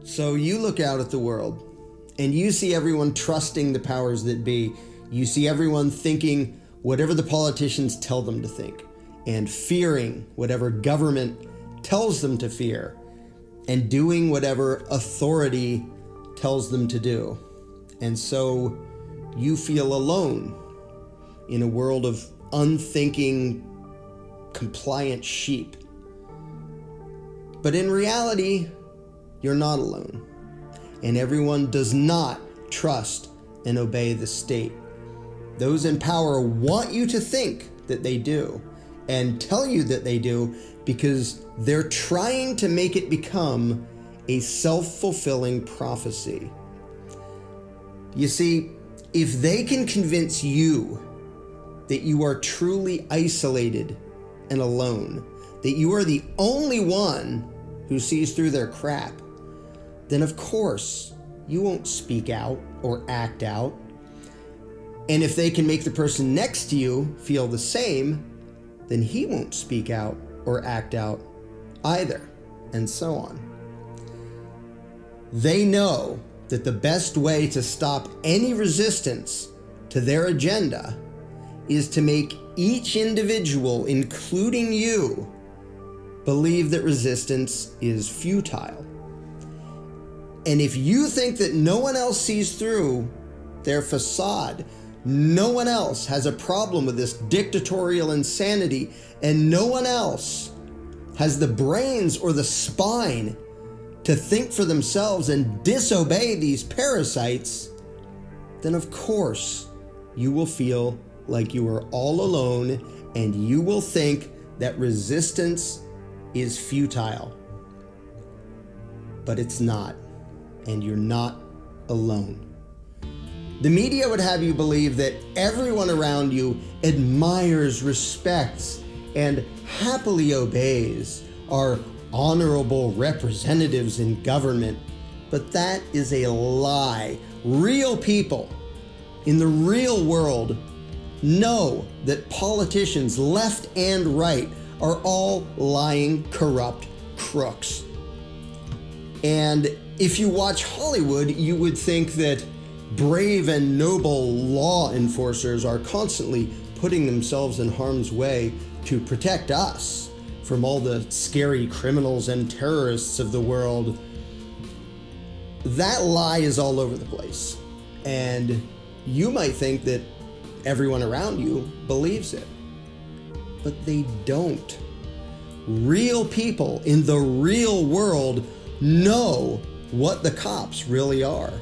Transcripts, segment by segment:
So you look out at the world and you see everyone trusting the powers that be. You see everyone thinking whatever the politicians tell them to think and fearing whatever government tells them to fear and doing whatever authority tells them to do. And so you feel alone in a world of unthinking, compliant sheep. But in reality, you're not alone. And everyone does not trust and obey the state. Those in power want you to think that they do and tell you that they do because they're trying to make it become a self-fulfilling prophecy. You see, if they can convince you that you are truly isolated and alone, that you are the only one who sees through their crap, then of course you won't speak out or act out. And if they can make the person next to you feel the same, then he won't speak out or act out either, and so on. They know that the best way to stop any resistance to their agenda is to make each individual, including you, believe that resistance is futile. And if you think that no one else sees through their facade, no one else has a problem with this dictatorial insanity, and no one else has the brains or the spine to think for themselves and disobey these parasites, then of course you will feel like you are all alone and you will think that resistance is futile. But it's not, and you're not alone. The media would have you believe that everyone around you admires, respects, and happily obeys our honorable representatives in government. But that is a lie. Real people in the real world know that politicians, left and right, are all lying, corrupt crooks. And if you watch Hollywood, you would think that brave and noble law enforcers are constantly putting themselves in harm's way to protect us from all the scary criminals and terrorists of the world. That lie is all over the place. And you might think that everyone around you believes it, but they don't. Real people in the real world know what the cops really are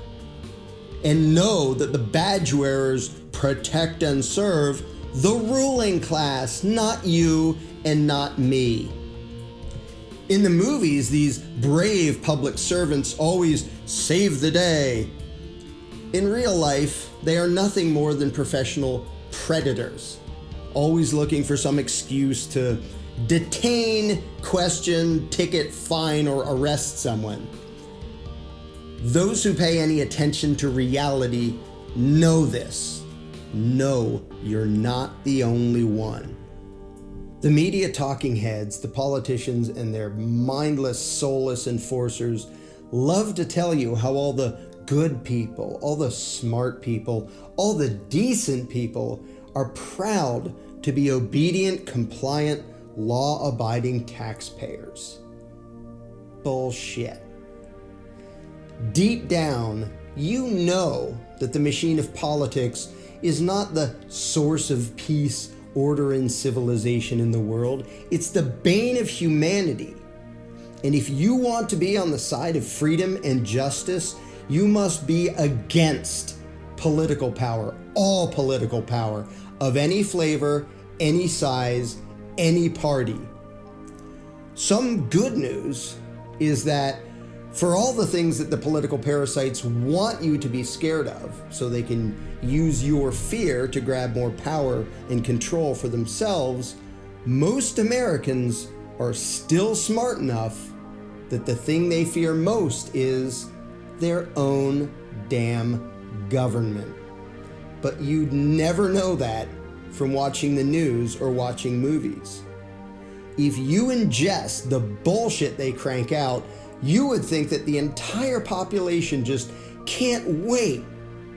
and know that the badge wearers protect and serve the ruling class, not you and not me. In the movies, these brave public servants always save the day. In real life, they are nothing more than professional predators, always looking for some excuse to detain, question, ticket, fine, or arrest someone. Those who pay any attention to reality know this. No, you're not the only one. The media talking heads, the politicians, and their mindless, soulless enforcers love to tell you how all the good people, all the smart people, all the decent people are proud to be obedient, compliant, law-abiding taxpayers. Bullshit. Deep down, you know that the machine of politics is not the source of peace, order, and civilization in the world. It's the bane of humanity. And if you want to be on the side of freedom and justice, you must be against political power, all political power, of any flavor, any size, any party. Some good news is that for all the things that the political parasites want you to be scared of, so they can use your fear to grab more power and control for themselves, most Americans are still smart enough that the thing they fear most is their own damn government. But you'd never know that from watching the news or watching movies. If you ingest the bullshit they crank out, You would think that the entire population just can't wait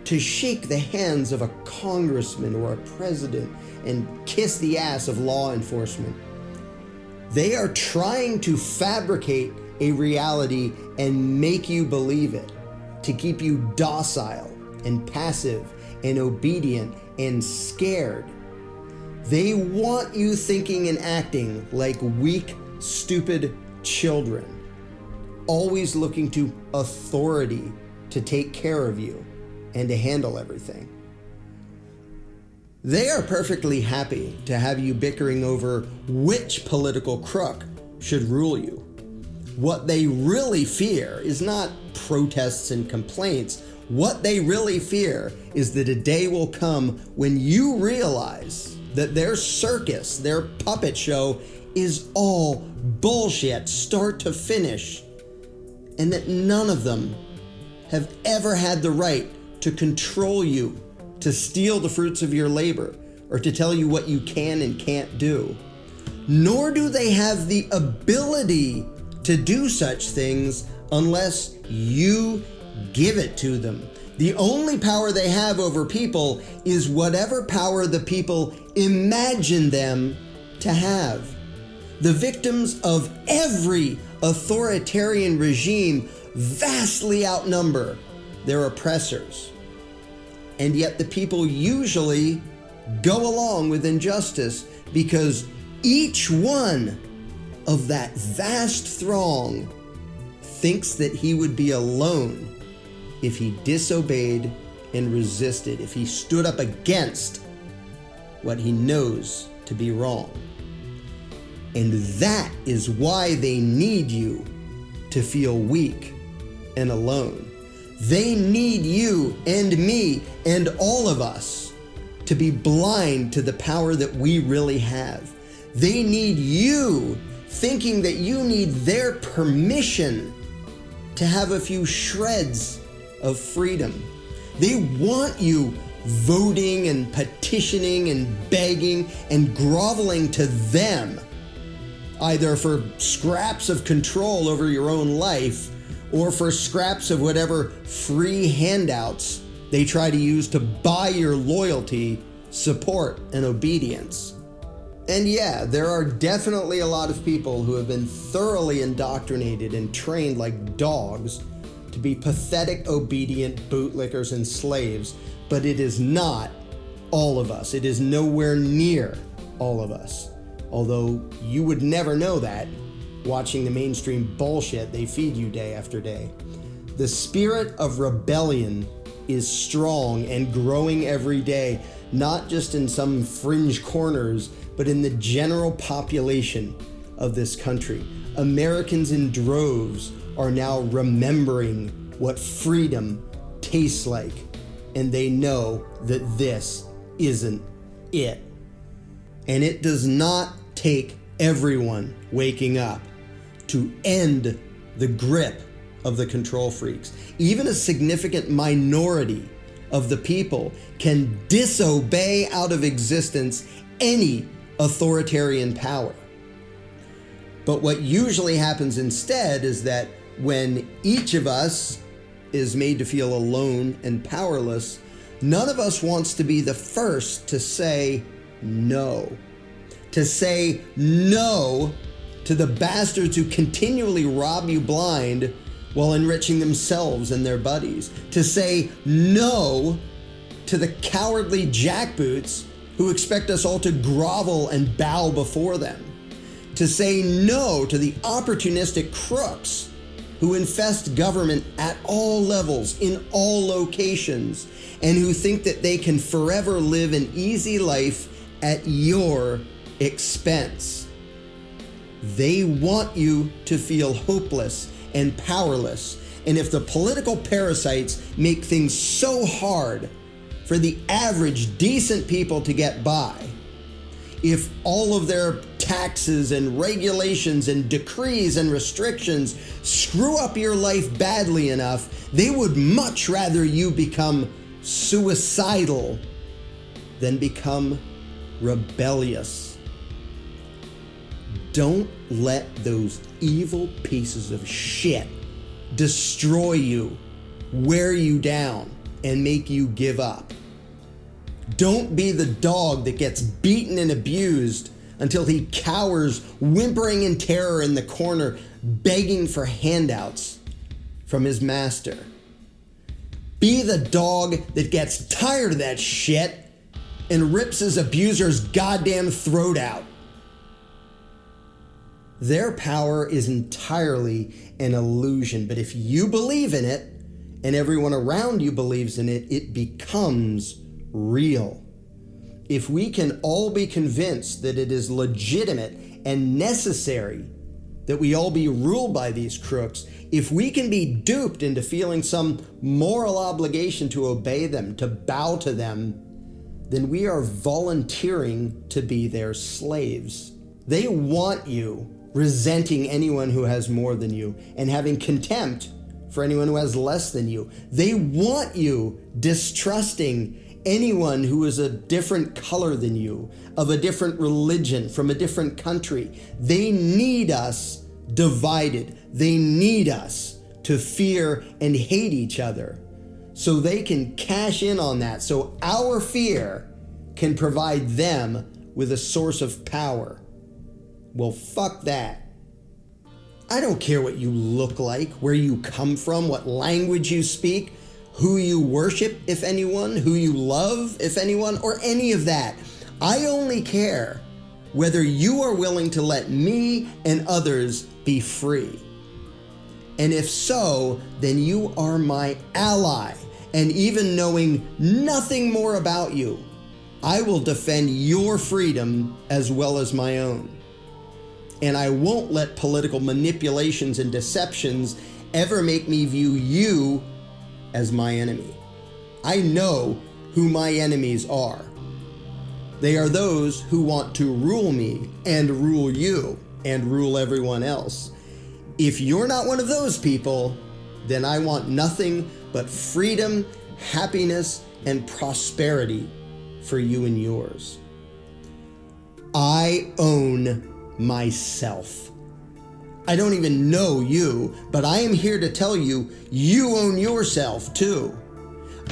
to shake the hands of a congressman or a president and kiss the ass of law enforcement. They are trying to fabricate a reality and make you believe it, to keep you docile and passive and obedient and scared. They want you thinking and acting like weak, stupid children, always looking to authority to take care of you and to handle everything. They are perfectly happy to have you bickering over which political crook should rule you. What they really fear is not protests and complaints. What they really fear is that a day will come when you realize that their circus, their puppet show, is all bullshit, start to finish, and that none of them have ever had the right to control you, to steal the fruits of your labor, or to tell you what you can and can't do. Nor do they have the ability to do such things unless you give it to them. The only power they have over people is whatever power the people imagine them to have. The victims of every authoritarian regime vastly outnumber their oppressors. And yet the people usually go along with injustice because each one of that vast throng thinks that he would be alone if he disobeyed and resisted, if he stood up against what he knows to be wrong. And that is why they need you to feel weak and alone. They need you and me and all of us to be blind to the power that we really have. They need you thinking that you need their permission to have a few shreds of freedom. They want you voting and petitioning and begging and groveling to them, either for scraps of control over your own life or for scraps of whatever free handouts they try to use to buy your loyalty, support, and obedience. And yeah, there are definitely a lot of people who have been thoroughly indoctrinated and trained like dogs to be pathetic, obedient bootlickers and slaves, but it is not all of us. It is nowhere near all of us. Although you would never know that watching the mainstream bullshit they feed you day after day. The spirit of rebellion is strong and growing every day, not just in some fringe corners, but in the general population of this country. Americans in droves are now remembering what freedom tastes like, and they know that this isn't it. And it does not take everyone waking up to end the grip of the control freaks. Even a significant minority of the people can disobey out of existence any authoritarian power. But what usually happens instead is that when each of us is made to feel alone and powerless, none of us wants to be the first to say no. To say no to the bastards who continually rob you blind while enriching themselves and their buddies. To say no to the cowardly jackboots who expect us all to grovel and bow before them. To say no to the opportunistic crooks who infest government at all levels, in all locations, and who think that they can forever live an easy life at your expense. They want you to feel hopeless and powerless. And if the political parasites make things so hard for the average decent people to get by, if all of their taxes and regulations and decrees and restrictions screw up your life badly enough, they would much rather you become suicidal than become rebellious. Don't let those evil pieces of shit destroy you, wear you down, and make you give up. Don't be the dog that gets beaten and abused until he cowers, whimpering in terror in the corner, begging for handouts from his master. Be the dog that gets tired of that shit and rips his abuser's goddamn throat out. Their power is entirely an illusion, but if you believe in it and everyone around you believes in it, it becomes real. If we can all be convinced that it is legitimate and necessary that we all be ruled by these crooks, if we can be duped into feeling some moral obligation to obey them, to bow to them, then we are volunteering to be their slaves. They want you resenting anyone who has more than you and having contempt for anyone who has less than you. They want you distrusting anyone who is a different color than you, of a different religion, from a different country. They need us divided. They need us to fear and hate each other so they can cash in on that, so our fear can provide them with a source of power. Well, fuck that. I don't care what you look like, where you come from, what language you speak, who you worship, if anyone, who you love, if anyone, or any of that. I only care whether you are willing to let me and others be free. And if so, then you are my ally. And even knowing nothing more about you, I will defend your freedom as well as my own. And I won't let political manipulations and deceptions ever make me view you as my enemy. I know who my enemies are. They are those who want to rule me and rule you and rule everyone else. If you're not one of those people, then I want nothing but freedom, happiness, and prosperity for you and yours. I own myself. I don't even know you, but I am here to tell you, you own yourself too.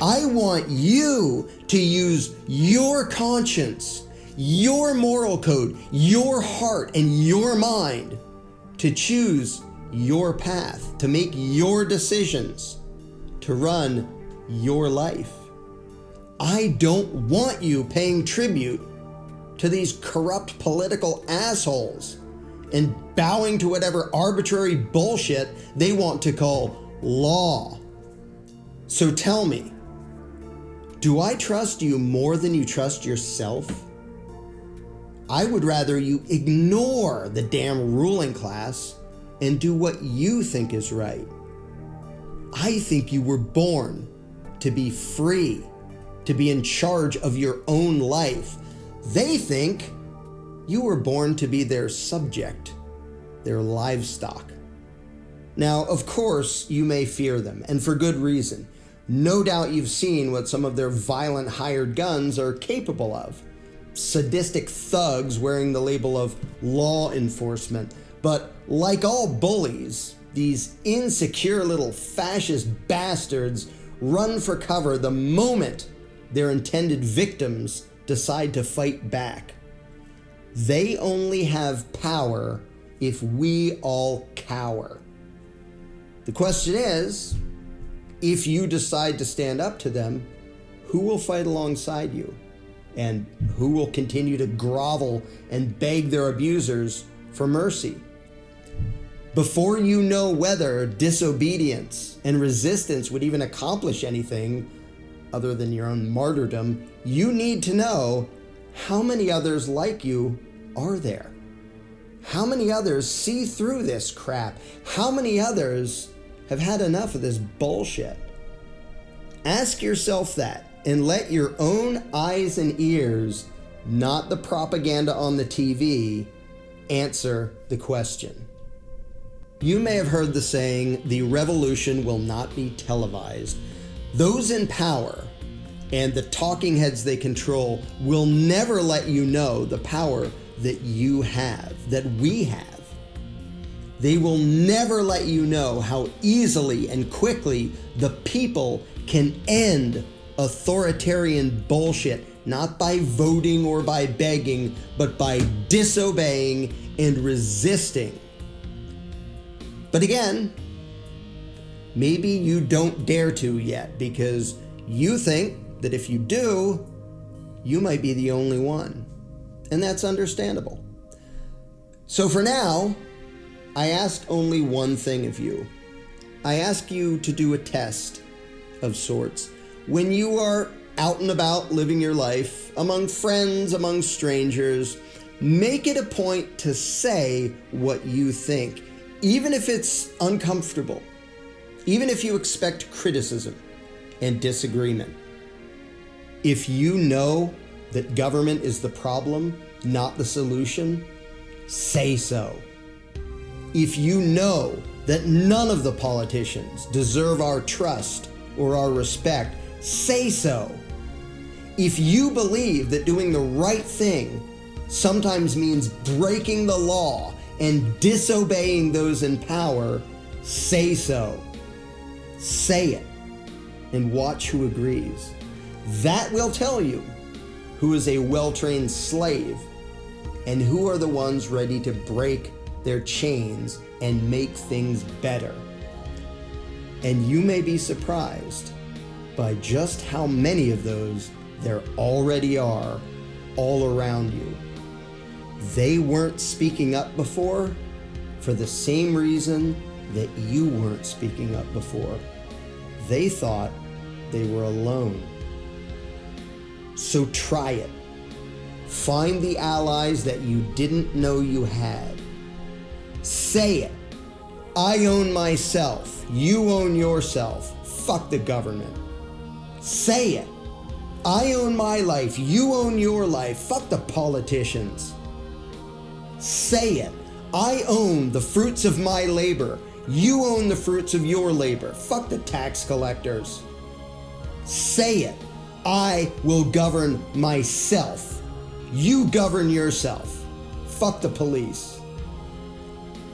I want you to use your conscience, your moral code, your heart, and your mind to choose your path, to make your decisions, to run your life. I don't want you paying tribute to these corrupt political assholes and bowing to whatever arbitrary bullshit they want to call law. So tell me, do I trust you more than you trust yourself? I would rather you ignore the damn ruling class and do what you think is right. I think you were born to be free, to be in charge of your own life. They think you were born to be their subject, their livestock. Now, of course, you may fear them, and for good reason. No doubt you've seen what some of their violent hired guns are capable of. Sadistic thugs wearing the label of law enforcement. But like all bullies, these insecure little fascist bastards run for cover the moment their intended victims decide to fight back. They only have power if we all cower. The question is, if you decide to stand up to them, who will fight alongside you? And who will continue to grovel and beg their abusers for mercy? Before you know whether disobedience and resistance would even accomplish anything other than your own martyrdom, you need to know how many others like you are there. How many others see through this crap? How many others have had enough of this bullshit? Ask yourself that and let your own eyes and ears, not the propaganda on the TV, answer the question. You may have heard the saying, the revolution will not be televised. Those in power and the talking heads they control will never let you know the power that you have, that we have. They will never let you know how easily and quickly the people can end authoritarian bullshit, not by voting or by begging, but by disobeying and resisting. But again, maybe you don't dare to yet because you think that if you do, you might be the only one. And that's understandable. So for now, I ask only one thing of you. I ask you to do a test of sorts. When you are out and about living your life, among friends, among strangers, make it a point to say what you think, even if it's uncomfortable, even if you expect criticism and disagreement. If you know that government is the problem, not the solution, say so. If you know that none of the politicians deserve our trust or our respect, say so. If you believe that doing the right thing sometimes means breaking the law and disobeying those in power, say so. Say it and watch who agrees. That will tell you who is a well-trained slave and who are the ones ready to break their chains and make things better. And you may be surprised by just how many of those there already are all around you. They weren't speaking up before for the same reason that you weren't speaking up before. They thought they were alone. So try it. Find the allies that you didn't know you had. Say it. I own myself. You own yourself. Fuck the government. Say it. I own my life. You own your life. Fuck the politicians. Say it. I own the fruits of my labor. You own the fruits of your labor. Fuck the tax collectors. Say it. I will govern myself. You govern yourself. Fuck the police.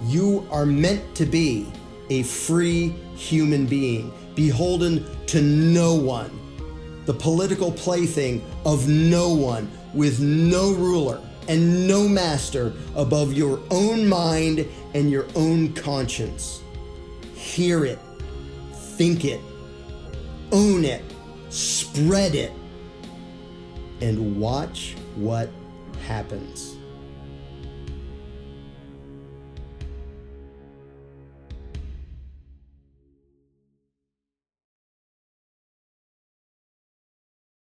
You are meant to be a free human being, beholden to no one, the political plaything of no one, with no ruler and no master above your own mind and your own conscience. Hear it, think it, own it, spread it, and watch what happens.